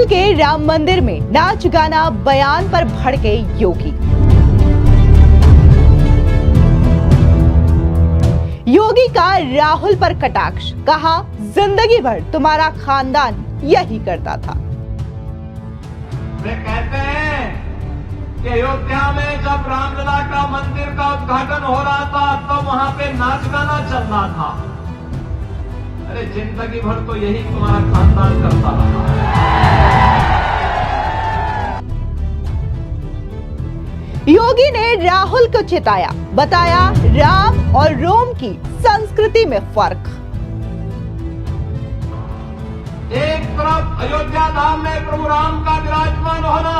के राम मंदिर में नाच गाना बयान पर भड़के योगी। योगी का राहुल पर कटाक्ष, कहा जिंदगी भर तुम्हारा खानदान यही करता था। वे कहते हैं कि अयोध्या में जब रामलला का मंदिर का उद्घाटन हो रहा था तो वहां पे नाच गाना चल रहा था। अरे जिंदगी भर तो यही तुम्हारा खानदान करता रहा। योगी ने राहुल को चेताया, बताया राम और रोम की संस्कृति में फर्क। एक तरफ अयोध्या धाम में प्रभु राम का विराजमान होना,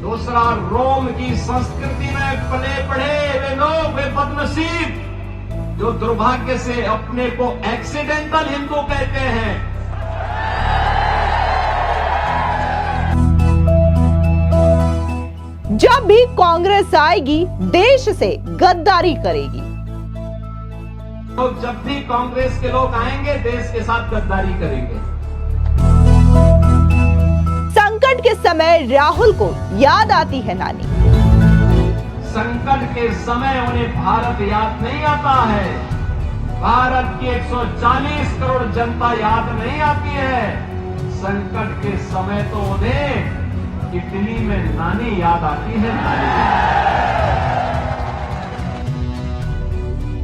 दूसरा रोम की संस्कृति में पले पढ़े वे लोग, वे बदनसीब जो दुर्भाग्य से अपने को एक्सीडेंटल हिंदू कहते हैं। जब भी कांग्रेस आएगी देश से गद्दारी करेगी। तो जब भी कांग्रेस के लोग आएंगे देश के साथ गद्दारी करेंगे। संकट के समय राहुल को याद आती है नानी। संकट के समय उन्हें भारत याद नहीं आता है, भारत की 140 करोड़ जनता याद नहीं आती है। संकट के समय तो उन्हें इटली में नानी याद आती है।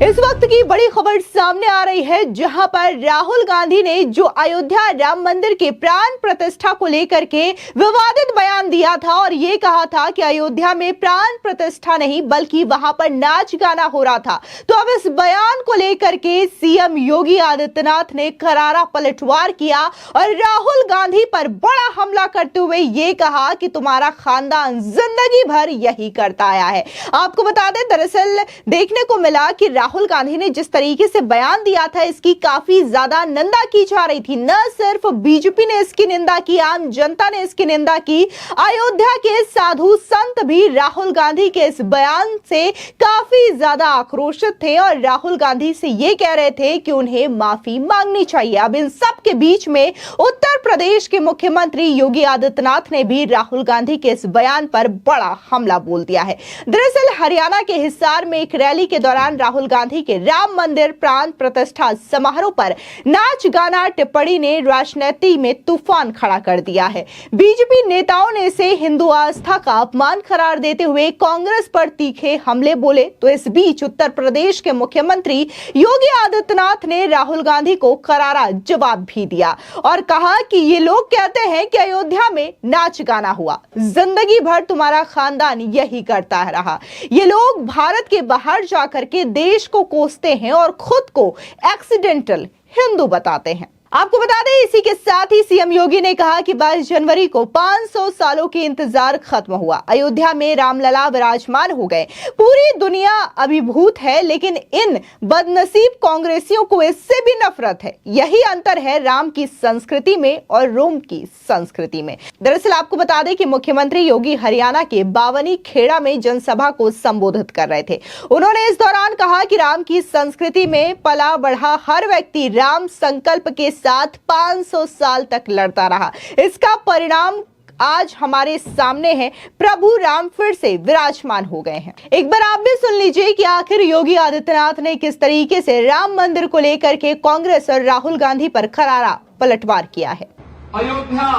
इस वक्त की बड़ी खबर सामने आ रही है, जहां पर राहुल गांधी ने जो अयोध्या राम मंदिर के प्राण प्रतिष्ठा को लेकर के विवादित बयान दिया था और ये कहा था कि अयोध्या में प्राण प्रतिष्ठा नहीं बल्कि वहां पर नाच गाना हो रहा था। तो अब इस बयान को लेकर के सीएम योगी आदित्यनाथ ने करारा पलटवार किया और राहुल गांधी पर बड़ा हमला करते हुए ये कहा कि तुम्हारा खानदान जिंदगी भर यही करता आया है। आपको बता दें, दरअसल देखने को मिला कि राहुल गांधी ने जिस तरीके से बयान दिया था इसकी काफी ज्यादा निंदा की जा रही थी। न सिर्फ बीजेपी ने इसकी निंदा की, आम जनता ने इसकी निंदा की। अयोध्या के साधु संत भी राहुल गांधी के इस बयान से काफी ज्यादा आक्रोशित थे और राहुल गांधी से ये कह रहे थे कि उन्हें माफी मांगनी चाहिए। अब इन सब के बीच में उत्तर प्रदेश के मुख्यमंत्री योगी आदित्यनाथ ने भी राहुल गांधी के इस बयान पर बड़ा हमला बोल दिया है। दरअसल हरियाणा के हिसार में एक रैली के दौरान राहुल गांधी के राम मंदिर प्राण प्रतिष्ठा समारोह पर नाच गाना टिप्पणी ने राजनीति में तूफान खड़ा कर दिया है। बीजेपी नेताओं ने इसे हिंदू आस्था का अपमान करार देते हुए कांग्रेस पर तीखे हमले बोले। तो इस बीच उत्तर प्रदेश के मुख्यमंत्री योगी आदित्यनाथ ने राहुल गांधी को करारा जवाब भी दिया और कहा कि ये लोग कहते हैं कि अयोध्या में नाच गाना हुआ, जिंदगी भर तुम्हारा खानदान यही करता रहा। ये लोग भारत के बाहर जाकर के देश को कोसते हैं और खुद को एक्सीडेंटल हिंदू बताते हैं। आपको बता दें, इसी के साथ ही सीएम योगी ने कहा कि 22 जनवरी को 500 सालों की इंतजार खत्म हुआ। अयोध्या में रामलला विराजमान हो गए। पूरी दुनिया अभिभूत है, लेकिन इन बदनसीब कांग्रेसियों को इससे भी नफरत है। यही अंतर है राम की संस्कृति में और रोम की संस्कृति में। दरअसल आपको बता दें कि मुख्यमंत्री योगी हरियाणा के बावनी खेड़ा में जनसभा को संबोधित कर रहे थे। उन्होंने इस दौरान कहा कि राम की संस्कृति में पला बढ़ा हर व्यक्ति राम संकल्प के साथ 500 साल तक लड़ता रहा। इसका परिणाम आज हमारे सामने है। प्रभु राम फिर से विराजमान हो गए हैं। एक बार आप भी सुन लीजिए कि आखिर योगी आदित्यनाथ ने किस तरीके से राम मंदिर को लेकर के कांग्रेस और राहुल गांधी पर करारा पलटवार किया है। अयोध्या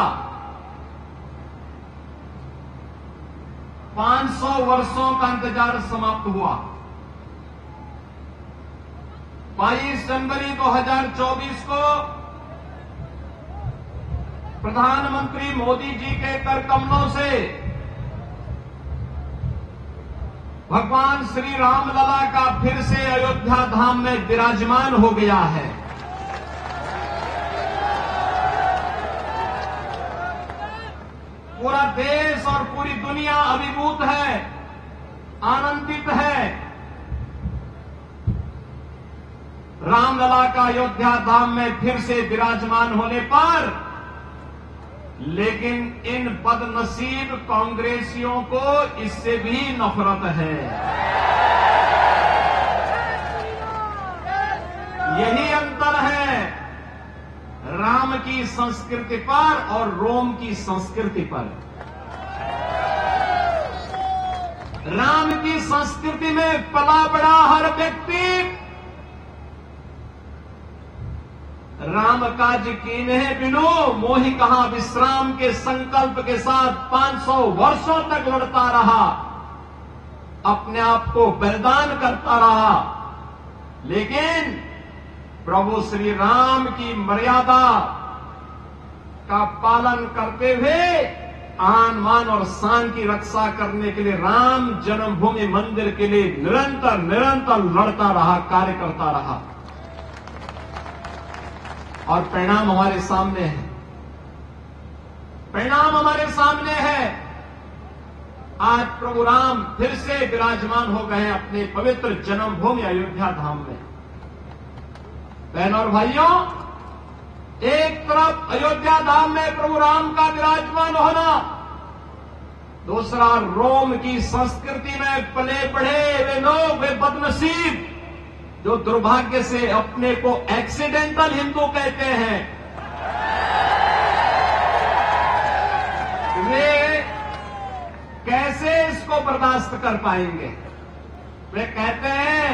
500 वर्षों का इंतजार समाप्त हुआ। 22 जनवरी 2024 को प्रधानमंत्री मोदी जी के कर कमलों से भगवान श्री रामलला का फिर से अयोध्या धाम में विराजमान हो गया है। पूरा देश और पूरी दुनिया अभिभूत है, आनंदित है। रामलला का अयोध्या धाम में फिर से विराजमान होने पर, लेकिन इन बदनसीब कांग्रेसियों को इससे भी नफरत है। यही अंतर है। राम राम की संस्कृति पर और रोम की संस्कृति पर। राम की संस्कृति में पला बड़ा हर व्यक्ति राम काज कीन्हे बिनु मोहि कहां विश्राम के संकल्प के साथ 500 वर्षों तक लड़ता रहा, अपने आप को बलिदान करता रहा। लेकिन प्रभु श्री राम की मर्यादा का पालन करते हुए आन मान और शान की रक्षा करने के लिए राम जन्मभूमि मंदिर के लिए निरंतर लड़ता रहा, कार्य करता रहा। और परिणाम हमारे सामने है, परिणाम हमारे सामने है। आज प्रभु राम फिर से विराजमान हो गए अपने पवित्र जन्मभूमि अयोध्या धाम में। बहनों और भाइयों, एक तरफ अयोध्या धाम में प्रभु राम का विराजमान होना, दूसरा रोम की संस्कृति में पले बढ़े वे लोग, वे बदनसीब जो दुर्भाग्य से अपने को एक्सीडेंटल हिंदू कहते हैं, वे कैसे इसको बर्दाश्त कर पाएंगे। वे कहते हैं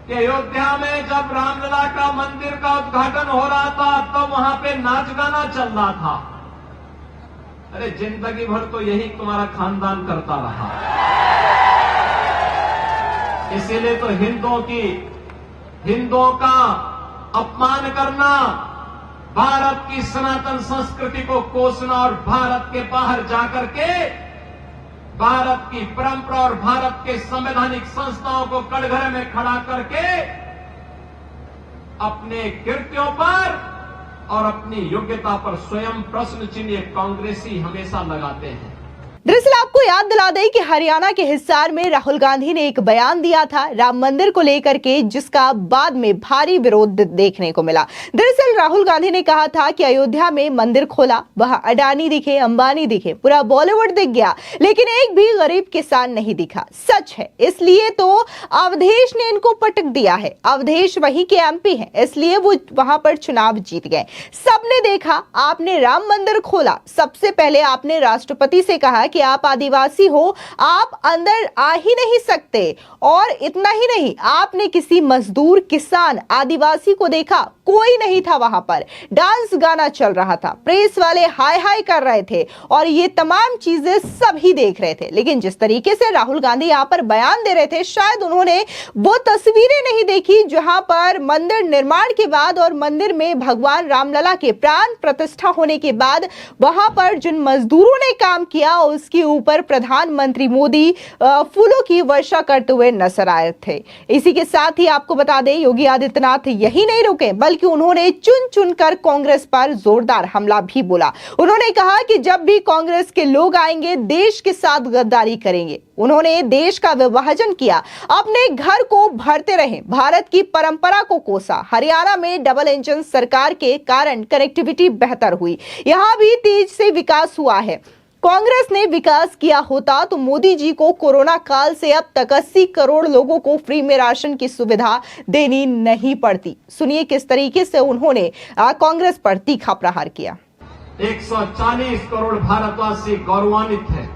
कि अयोध्या में जब रामलला का मंदिर का उद्घाटन हो रहा था तो वहां पे नाच गाना चल रहा था। अरे जिंदगी भर तो यही तुम्हारा खानदान करता रहा, इसीलिए तो हिंदुओं का अपमान करना, भारत की सनातन संस्कृति को कोसना और भारत के बाहर जाकर के भारत की परंपरा और भारत के संवैधानिक संस्थाओं को कटघरे में खड़ा करके अपने कृत्यों पर और अपनी योग्यता पर स्वयं प्रश्न चिन्ह कांग्रेसी हमेशा लगाते हैं। दरअसल आपको याद दिला दें कि हरियाणा के हिसार में राहुल गांधी ने एक बयान दिया था राम मंदिर को लेकर के, जिसका बाद में भारी विरोध देखने को मिला। दरअसल राहुल गांधी ने कहा था कि अयोध्या में मंदिर खोला, वहां अडानी दिखे, अंबानी दिखे, पूरा बॉलीवुड दिख गया, लेकिन एक भी गरीब किसान नहीं दिखा। सच है, इसलिए तो अवधेश ने इनको पटक दिया है। अवधेश वहीं के एमपी हैं, इसलिए वो वहां पर चुनाव जीत गए। सबने देखा, आपने राम मंदिर खोला, सबसे पहले आपने राष्ट्रपति से कहा कि आप आदिवासी हो, आप अंदर आ ही नहीं सकते। और इतना ही नहीं, आपने किसी मजदूर, किसान, आदिवासी को देखा, कोई नहीं था वहां पर। डांस गाना चल रहा था, प्रेस वाले हाय हाय कर रहे थे और ये तमाम चीजें सभी देख रहे थे। लेकिन जिस तरीके से राहुल गांधी यहां पर बयान दे रहे थे, शायद उन्होंने वो तस्वीरें नहीं देखी जहां पर मंदिर निर्माण के बाद और मंदिर में भगवान रामलला के प्राण प्रतिष्ठा होने के बाद वहां पर जिन मजदूरों ने काम किया उसके ऊपर प्रधानमंत्री मोदी फूलों की वर्षा करते हुए नजर आए थे। इसी के साथ ही आपको बता दें, योगी आदित्यनाथ यही नहीं रुके, बल्कि उन्होंने चुन चुनकर कांग्रेस पर जोरदार हमला भी बोला। उन्होंने कहा कि जब भी कांग्रेस के लोग आएंगे, देश के साथ गद्दारी करेंगे। उन्होंने देश का विभाजन किया, अपने घर को भरते रहे, भारत की परंपरा को कोसा। हरियाणा में डबल इंजन सरकार के कारण कनेक्टिविटी बेहतर हुई, यहां भी तेज से विकास हुआ है। कांग्रेस ने विकास किया होता तो मोदी जी को कोरोना काल से अब तक 80 करोड़ लोगों को फ्री में राशन की सुविधा देनी नहीं पड़ती। सुनिए किस तरीके से उन्होंने कांग्रेस पर तीखा प्रहार किया। 140 करोड़ भारतवासी गौरवान्वित हैं,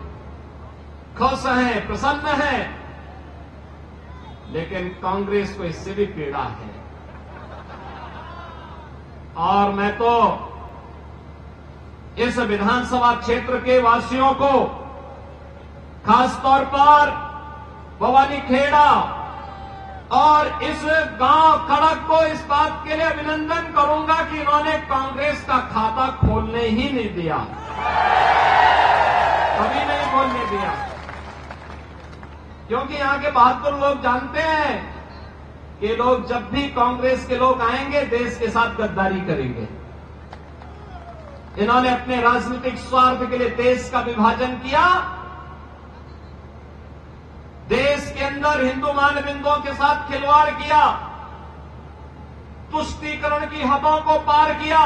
खुश हैं, प्रसन्न हैं, लेकिन कांग्रेस को इससे भी पीड़ा है। और मैं तो इस विधानसभा क्षेत्र के वासियों को, खासतौर पर भवानीखेड़ा और इस गांव खड़क को इस बात के लिए अभिनंदन करूंगा कि इन्होंने कांग्रेस का खाता खोलने ही नहीं दिया, कभी नहीं खोलने दिया, क्योंकि यहां के बहादुर लोग जानते हैं कि लोग जब भी कांग्रेस के लोग आएंगे देश के साथ गद्दारी करेंगे। इन्होंने अपने राजनीतिक स्वार्थ के लिए देश का विभाजन किया, देश के अंदर हिंदू मानबिंदुओं के साथ खिलवाड़ किया, तुष्टीकरण की हदों को पार किया,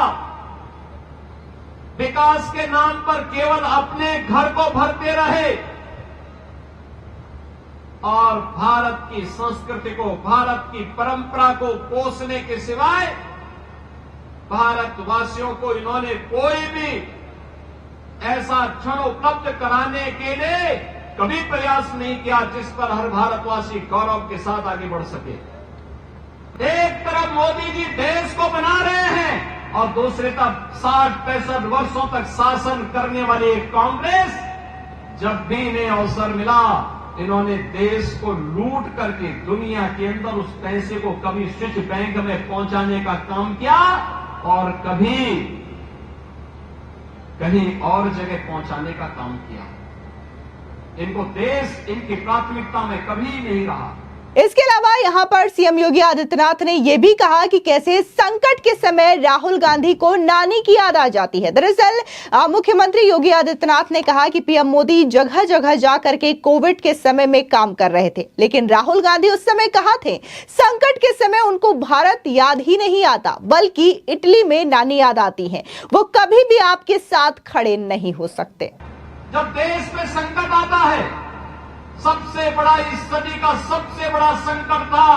विकास के नाम पर केवल अपने घर को भरते रहे और भारत की संस्कृति को, भारत की परंपरा को पोषने के सिवाय भारतवासियों को इन्होंने कोई भी ऐसा क्षण उपलब्ध कराने के लिए कभी प्रयास नहीं किया जिस पर हर भारतवासी गौरव के साथ आगे बढ़ सके। एक तरफ मोदी जी देश को बना रहे हैं और दूसरी तरफ 60-65 वर्षों तक शासन करने वाली एक कांग्रेस, जब भी इन्हें अवसर मिला इन्होंने देश को लूट करके दुनिया के अंदर उस पैसे को कभी स्विच बैंक में पहुंचाने का काम किया और कभी कहीं और जगह पहुंचाने का काम किया। इनको देश इनकी प्राथमिकता में कभी नहीं रहा। इसके अलावा यहां पर सीएम योगी आदित्यनाथ ने यह भी कहा कि कैसे संकट के समय राहुल गांधी को नानी की याद आ जाती है। दरअसल मुख्यमंत्री योगी आदित्यनाथ ने कहा कि पीएम मोदी जगह जगह जाकर के कोविड के समय में काम कर रहे थे, लेकिन राहुल गांधी उस समय कहां थे? संकट के समय उनको भारत याद ही नहीं आता, बल्कि इटली में नानी याद आती है। वो कभी भी आपके साथ खड़े नहीं हो सकते। जब देश में संकट आता है, सबसे बड़ा इस सदी का सबसे बड़ा संकट था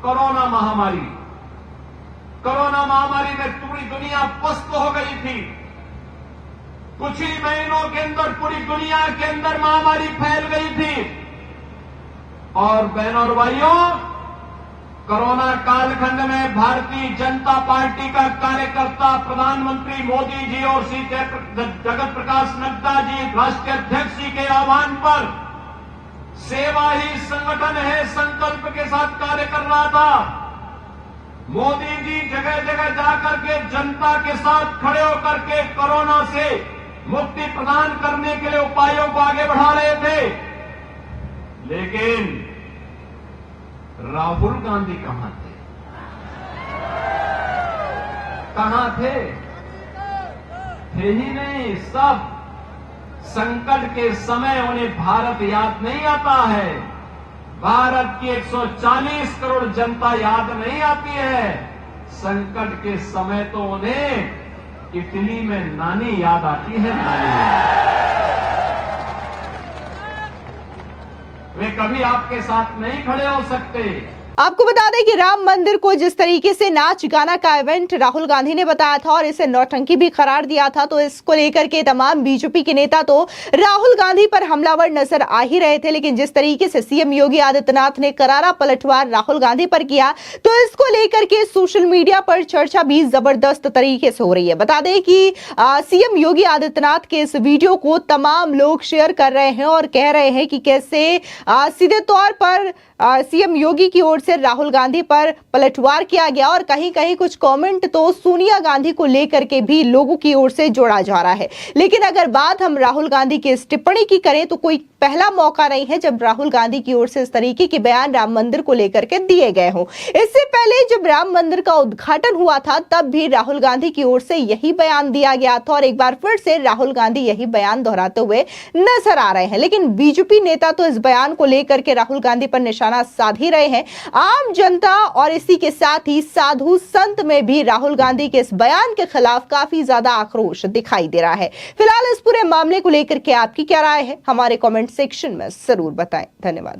कोरोना महामारी। कोरोना महामारी में पूरी दुनिया पस्त हो गई थी। कुछ ही महीनों के अंदर पूरी दुनिया के अंदर महामारी फैल गई थी। और बहनों और भाइयों, कोरोना कालखंड में भारतीय जनता पार्टी का कार्यकर्ता प्रधानमंत्री मोदी जी और श्री जगत प्रकाश नड्डा जी राष्ट्रीय अध्यक्ष जी के आह्वान पर सेवा ही संगठन है संकल्प के साथ कार्य कर रहा था। मोदी जी जगह जगह जाकर के जनता के साथ खड़े होकर के कोरोना से मुक्ति प्रदान करने के लिए उपायों को आगे बढ़ा रहे थे, लेकिन राहुल गांधी कहां थे? कहां थे? थे ही नहीं। सब संकट के समय उन्हें भारत याद नहीं आता है। भारत की 140 करोड़ जनता याद नहीं आती है। संकट के समय तो उन्हें इटली में नानी याद आती है। वे कभी आपके साथ नहीं खड़े हो सकते। आपको बता दें कि राम मंदिर को जिस तरीके से नाच गाना का इवेंट राहुल गांधी ने बताया था और इसे नौटंकी भी करार दिया था, तो इसको लेकर के तमाम बीजेपी के नेता तो राहुल गांधी पर हमलावर नजर आ ही रहे थे, लेकिन जिस तरीके से सीएम योगी आदित्यनाथ ने करारा पलटवार राहुल गांधी पर किया, तो इसको लेकर के सोशल मीडिया पर चर्चा भी जबरदस्त तरीके से हो रही है। बता दें कि सीएम योगी आदित्यनाथ के इस वीडियो को तमाम लोग शेयर कर रहे हैं और कह रहे हैं कि कैसे सीधे तौर पर सीएम योगी की ओर से राहुल गांधी पर पलटवार किया गया और कहीं कहीं कुछ कमेंट तो सोनिया गांधी को लेकर के भी लोगों की ओर से जोड़ा जा रहा है। लेकिन अगर बात हम राहुल गांधी की इस टिप्पणी की करें तो कोई पहला मौका नहीं है जब राहुल गांधी की ओर से इस तरीके के बयान राम मंदिर को लेकर के दिए गए हों। इससे पहले जब राम मंदिर का उद्घाटन हुआ था तब भी राहुल गांधी की ओर से यही बयान दिया गया था और एक बार फिर से राहुल गांधी यही बयान दोहराते हुए नजर आ रहे हैं। लेकिन बीजेपी नेता तो इस बयान को लेकर के राहुल गांधी पर निशाना साध ही रहे हैं। आम जनता और इसी के साथ ही साधु संत में भी राहुल गांधी के इस बयान के खिलाफ काफी ज्यादा आक्रोश दिखाई दे रहा है। फिलहाल इस पूरे मामले को लेकर के आपकी क्या राय है, हमारे कमेंट सेक्शन में जरूर बताएं। धन्यवाद।